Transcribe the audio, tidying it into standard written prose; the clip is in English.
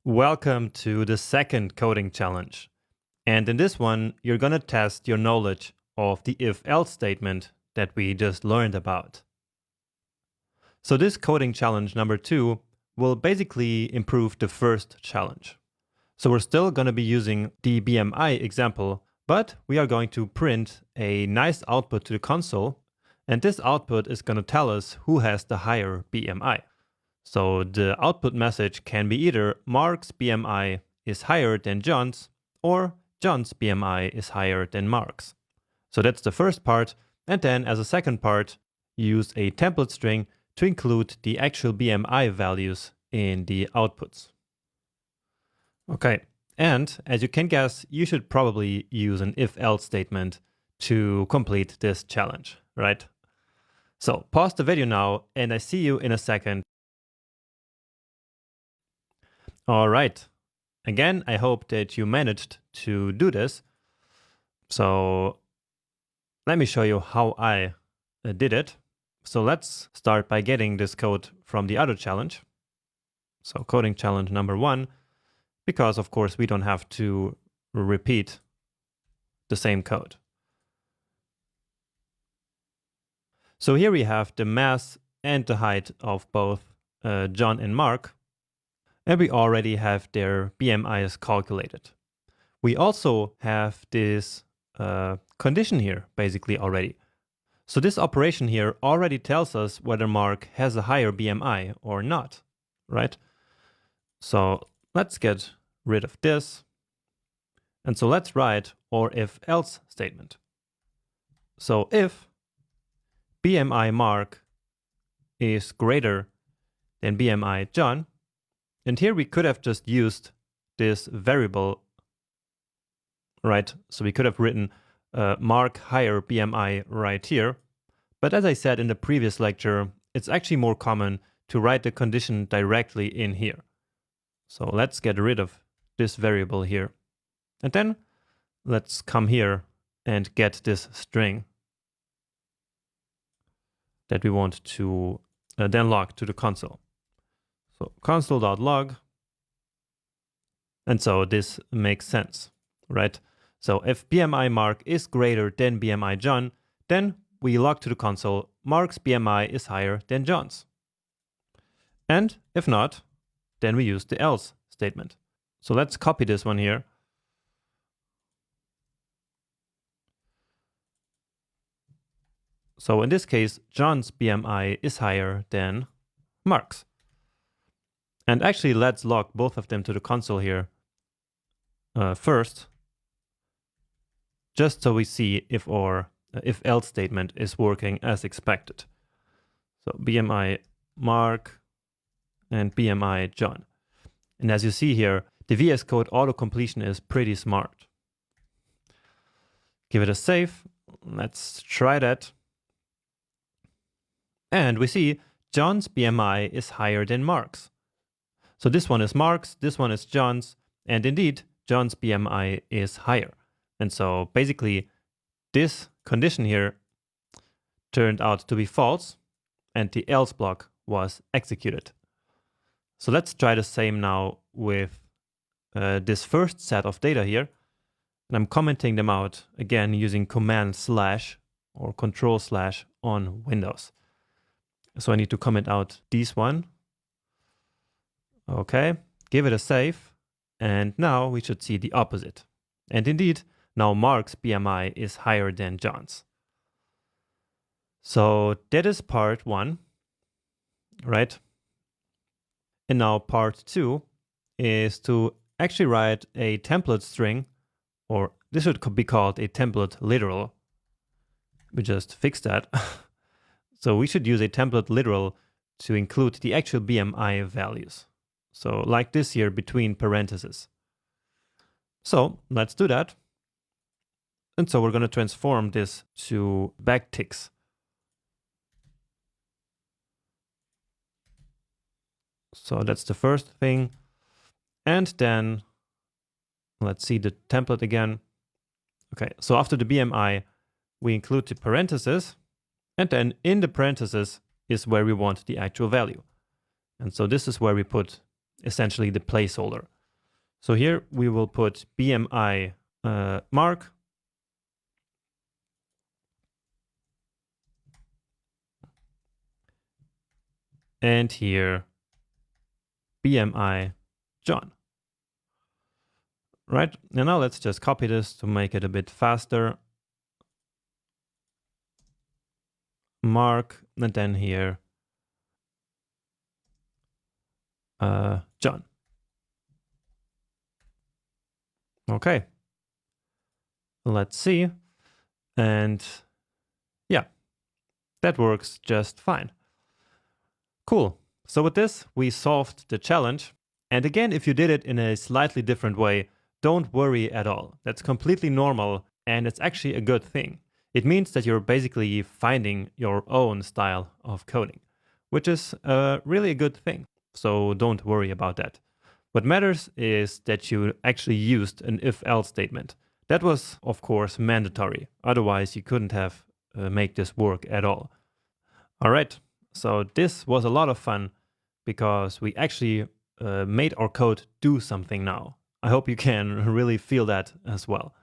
Welcome to the second coding challenge. And in this one, you're going to test your knowledge of the if-else statement that we just learned about. So this coding challenge number 2 will basically improve the first challenge. So we're still going to be using the BMI example, but we are going to print a nice output to the console. And this output is going to tell us who has the higher BMI. So the output message can be either Mark's BMI is higher than John's, or John's BMI is higher than Mark's. So that's the first part. And then as a second part, use a template string to include the actual BMI values in the outputs. Okay, and as you can guess, you should probably use an if-else statement to complete this challenge, right? So pause the video now, and I see you in a second. All right. Again, I hope that you managed to do this. So let me show you how I did it. So let's start by getting this code from the other challenge. So coding challenge number 1, because of course we don't have to repeat the same code. So here we have the mass and the height of both John and Mark. And we already have their BMIs calculated. We also have this condition here basically already. So this operation here already tells us whether Mark has a higher BMI or not, right? So let's get rid of this. And so let's write our if-else statement. So if BMI Mark is greater than BMI John, and here we could have just used this variable, right? So we could have written Mark higher BMI right here. But as I said in the previous lecture, it's actually more common to write the condition directly in here. So let's get rid of this variable here. And then let's come here and get this string that we want to then log to the console. So console.log, and so this makes sense, right? So if BMI Mark is greater than BMI John, then we log to the console, Mark's BMI is higher than John's. And if not, then we use the else statement. So let's copy this one here. So in this case, John's BMI is higher than Mark's. And actually, let's log both of them to the console here first, just so we see if our if-else statement is working as expected. So BMI Mark and BMI John. And as you see here, the VS Code auto-completion is pretty smart. Give it a save. Let's try that. And we see John's BMI is higher than Mark's. So this one is Mark's, this one is John's, and indeed, John's BMI is higher. And so basically, this condition here turned out to be false, and the else block was executed. So let's try the same now with this first set of data here. And I'm commenting them out again using command/ or control/ on Windows. So I need to comment out these one. Okay, give it a save, and now we should see the opposite. And indeed, now Mark's BMI is higher than John's. So that is part 1, right? And now part 2 is to actually write a template string, or this should be called a template literal. We just fixed that. So we should use a template literal to include the actual BMI values. So like this here between parentheses. So let's do that. And so we're going to transform this to backticks. So that's the first thing. And then let's see the template again. Okay, so after the BMI, we include the parentheses. And then in the parentheses is where we want the actual value. And so this is where we put essentially the placeholder. So here we will put BMI Mark. And here BMI John. Right, and now let's just copy this to make it a bit faster. Mark, and then here John. Okay, let's see. And yeah, that works just fine. Cool. So with this, we solved the challenge. And again, if you did it in a slightly different way, don't worry at all. That's completely normal, and it's actually a good thing. It means that you're basically finding your own style of coding, which is really a good thing. So don't worry about that. What matters is that you actually used an if-else statement. That was, of course, mandatory. Otherwise, you couldn't have make this work at all. All right, so this was a lot of fun because we actually made our code do something now. I hope you can really feel that as well.